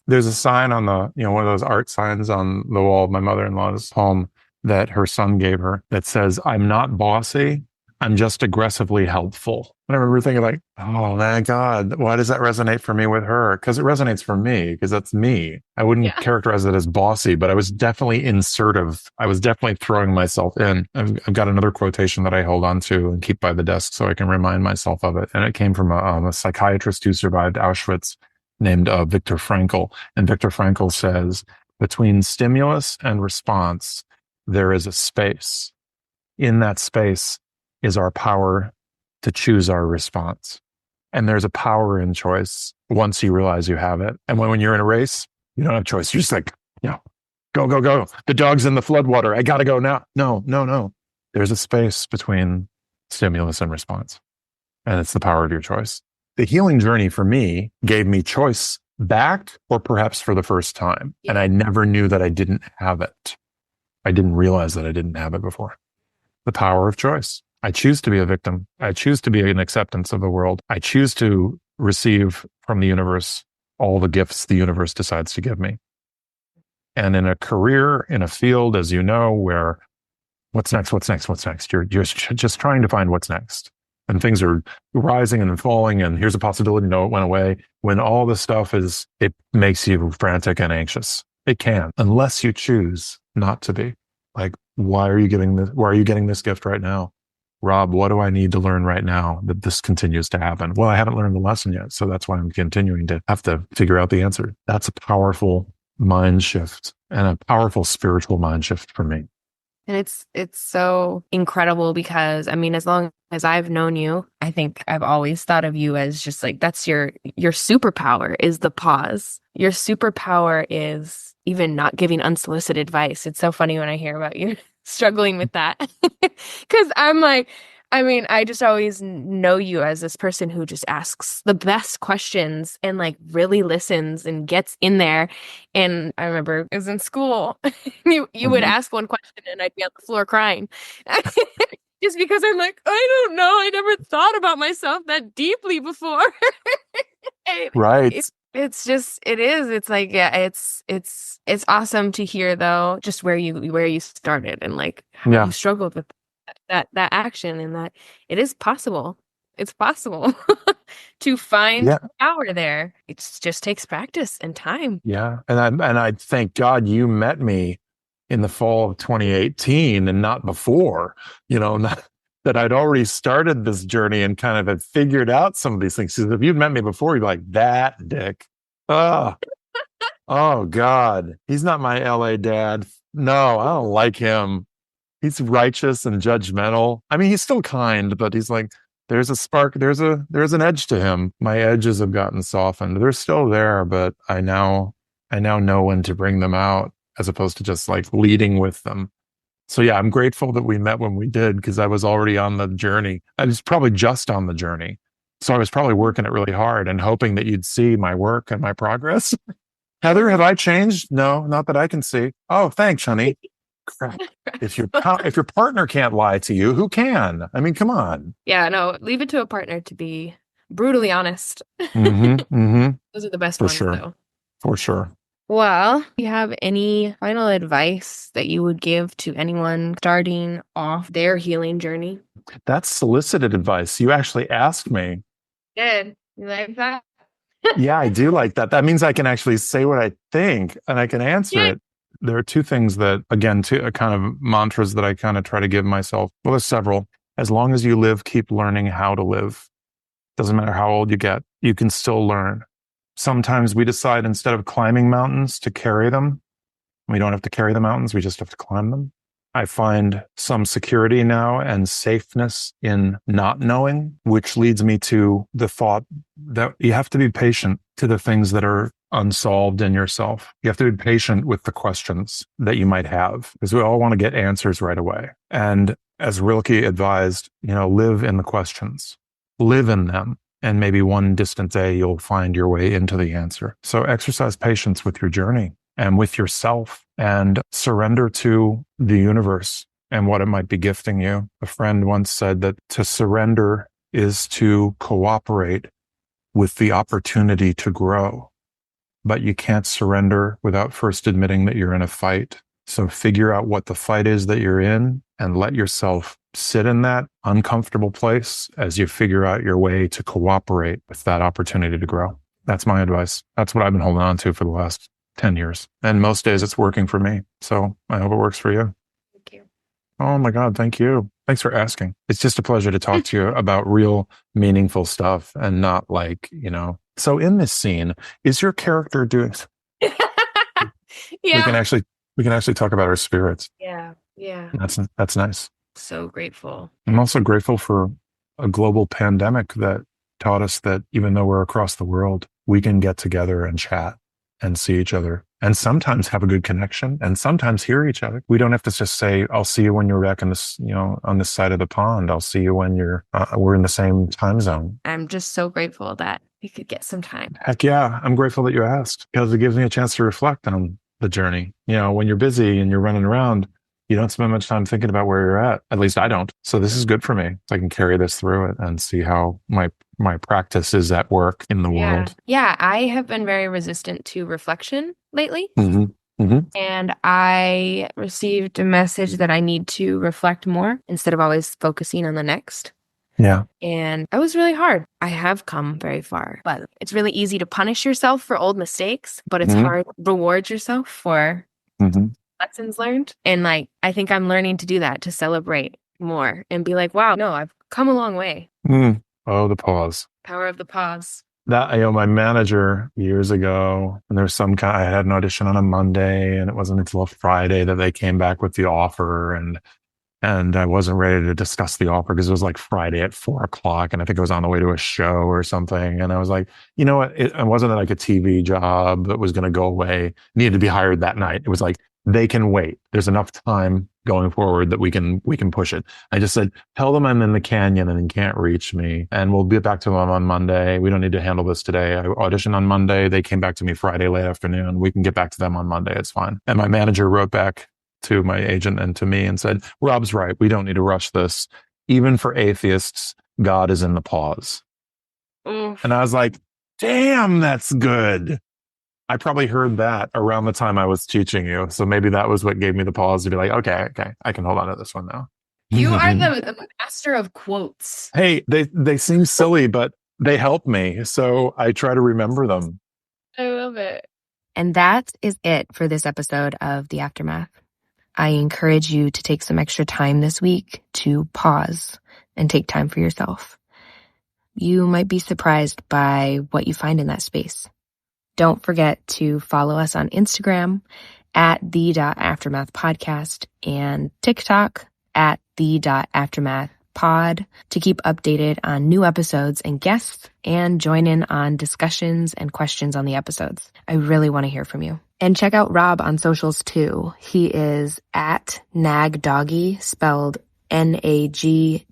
There's a sign on one of those art signs on the wall of my mother-in-law's home that her son gave her that says, I'm not bossy. I'm just aggressively helpful. And I remember thinking like, oh my God, why does that resonate for me with her? Because it resonates for me, because that's me. I wouldn't Yeah. characterize it as bossy, but I was definitely insertive. I was definitely throwing myself in. I've got another quotation that I hold on to and keep by the desk so I can remind myself of it. And it came from a psychiatrist who survived Auschwitz named Viktor Frankl. And Viktor Frankl says, between stimulus and response, there is a space. In that space is our power to choose our response. And there's a power in choice once you realize you have it. And when you're in a race, you don't have choice. You're just like, go, go, go. The dog's in the floodwater. I got to go now. No, no, no. There's a space between stimulus and response. And it's the power of your choice. The healing journey for me gave me choice back, or perhaps for the first time. Yeah. And I never knew that I didn't have it. I didn't realize that I didn't have it before. The power of choice. I choose to be a victim. I choose to be an acceptance of the world. I choose to receive from the universe all the gifts the universe decides to give me. And in a career, in a field, as you know, where what's next, what's next, what's next, you're just trying to find what's next. And things are rising and falling, and here's a possibility. No, it went away. When all this stuff it makes you frantic and anxious. It can, unless you choose not to be. Like, why are you getting this? Why are you getting this gift right now? Rob, what do I need to learn right now that this continues to happen? Well, I haven't learned the lesson yet. So that's why I'm continuing to have to figure out the answer. That's a powerful mind shift and a powerful spiritual mind shift for me. And it's so incredible because I mean, as long as I've known you, I think I've always thought of you as just like that's your superpower is the pause. Your superpower is even not giving unsolicited advice. It's so funny when I hear about you struggling with that. Because I'm like, I mean, I just always know you as this person who just asks the best questions and like really listens and gets in there. And I remember it was in school. You would ask one question and I'd be on the floor crying. Just because I'm like, I don't know. I never thought about myself that deeply before. Right. It's just it is. It's like yeah, it's awesome to hear though, just where you started and like how Yeah. you struggled with that action and that it is possible. It's possible to find Yeah. power there. It just takes practice and time. Yeah. And I thank God you met me in the fall of 2018 and not before, not that I'd already started this journey and kind of had figured out some of these things. Because if you'd met me before, you'd be like, that dick. Oh, oh God. He's not my LA dad. No, I don't like him. He's righteous and judgmental. I mean, he's still kind, but he's like, there's a spark, there's an edge to him. My edges have gotten softened. They're still there, but I now know when to bring them out. as opposed to just like leading with them. So yeah, I'm grateful that we met when we did, because I was already on the journey. I was probably just on the journey. So I was probably working it really hard and hoping that you'd see my work and my progress. Heather, have I changed? No, not that I can see. Oh, thanks, honey. Crap. If your partner can't lie to you, who can? I mean, come on. Yeah, no, leave it to a partner to be brutally honest. Those are the best For ones, sure. though. For sure. Well, do you have any final advice that you would give to anyone starting off their healing journey? That's solicited advice. You actually asked me. Good. You like that? Yeah, I do like that. That means I can actually say what I think and I can answer it. There are two things that, again, two kind of mantras that I kind of try to give myself. Well, there's several. As long as you live, keep learning how to live. Doesn't matter how old you get, you can still learn. Sometimes we decide, instead of climbing mountains, to carry them. We don't have to carry the mountains, we just have to climb them. I find some security now and safeness in not knowing, which leads me to the thought that you have to be patient to the things that are unsolved in yourself. You have to be patient with the questions that you might have, because we all want to get answers right away. And as Rilke advised, live in the questions, live in them. And maybe one distant day, you'll find your way into the answer. So exercise patience with your journey and with yourself, and surrender to the universe and what it might be gifting you. A friend once said that to surrender is to cooperate with the opportunity to grow. But you can't surrender without first admitting that you're in a fight. So figure out what the fight is that you're in and let yourself sit in that uncomfortable place as you figure out your way to cooperate with that opportunity to grow. That's my advice. That's what I've been holding on to for the last 10 years. And most days it's working for me. So I hope it works for you. Thank you. Oh my God. Thank you. Thanks for asking. It's just a pleasure to talk to you about real meaningful stuff and not like, So in this scene, is your character doing... Yeah. We can actually talk about our spirits. Yeah. That's nice. So grateful. I'm also grateful for a global pandemic that taught us that even though we're across the world, we can get together and chat and see each other and sometimes have a good connection and sometimes hear each other. We don't have to just say, I'll see you when you're back in this, on this side of the pond. I'll see you when we're in the same time zone. I'm just so grateful that we could get some time. Heck yeah. I'm grateful that you asked, because it gives me a chance to reflect on the journey. When you're busy and you're running around, you don't spend much time thinking about where you're at. At least I don't. So this is good for me. So I can carry this through it and see how my practice is at work in the world. Yeah, I have been very resistant to reflection lately. Mm-hmm. And I received a message that I need to reflect more instead of always focusing on the next. Yeah. And it was really hard. I have come very far, but it's really easy to punish yourself for old mistakes, but it's hard to reward yourself for lessons learned. And I think I'm learning to do that, to celebrate more and be like, wow, no, I've come a long way. Oh, the pause. Power of the pause. That, my manager years ago, and there was I had an audition on a Monday, and it wasn't until a Friday that they came back with the offer, and I wasn't ready to discuss the offer because it was like Friday at 4:00, and I think I was on the way to a show or something. And I was like, you know what? It wasn't like a TV job that was going to go away, needed to be hired that night. It was like, they can wait. There's enough time going forward that we can push it. I just said, tell them I'm in the canyon and they can't reach me, and we'll get back to them on Monday. We don't need to handle this today. I auditioned on Monday. They came back to me Friday late afternoon. We can get back to them on Monday. It's fine. And my manager wrote back to my agent and to me and said, Rob's right. We don't need to rush this. Even for atheists, God is in the pause. And I was like, damn, that's good. I probably heard that around the time I was teaching you. So maybe that was what gave me the pause to be like, okay, I can hold on to this one now. You are the master of quotes. Hey, they seem silly, but they help me. So I try to remember them. I love it. And that is it for this episode of The Aftermath. I encourage you to take some extra time this week to pause and take time for yourself. You might be surprised by what you find in that space. Don't forget to follow us on Instagram at the.aftermath podcast and TikTok at the.aftermath pod to keep updated on new episodes and guests, and join in on discussions and questions on the episodes. I really want to hear from you. And check out Rob on socials too. He is at Nagdoggie, spelled Nagdoggie,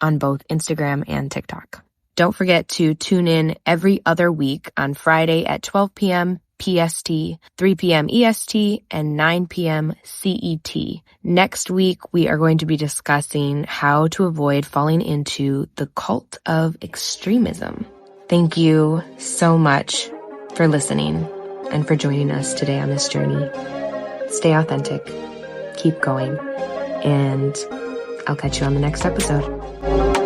on both Instagram and TikTok. Don't forget to tune in every other week on Friday at 12 p.m. PST, 3 p.m. EST, and 9 p.m. CET. Next week, we are going to be discussing how to avoid falling into the cult of extremism. Thank you so much for listening and for joining us today on this journey. Stay authentic, keep going, and I'll catch you on the next episode.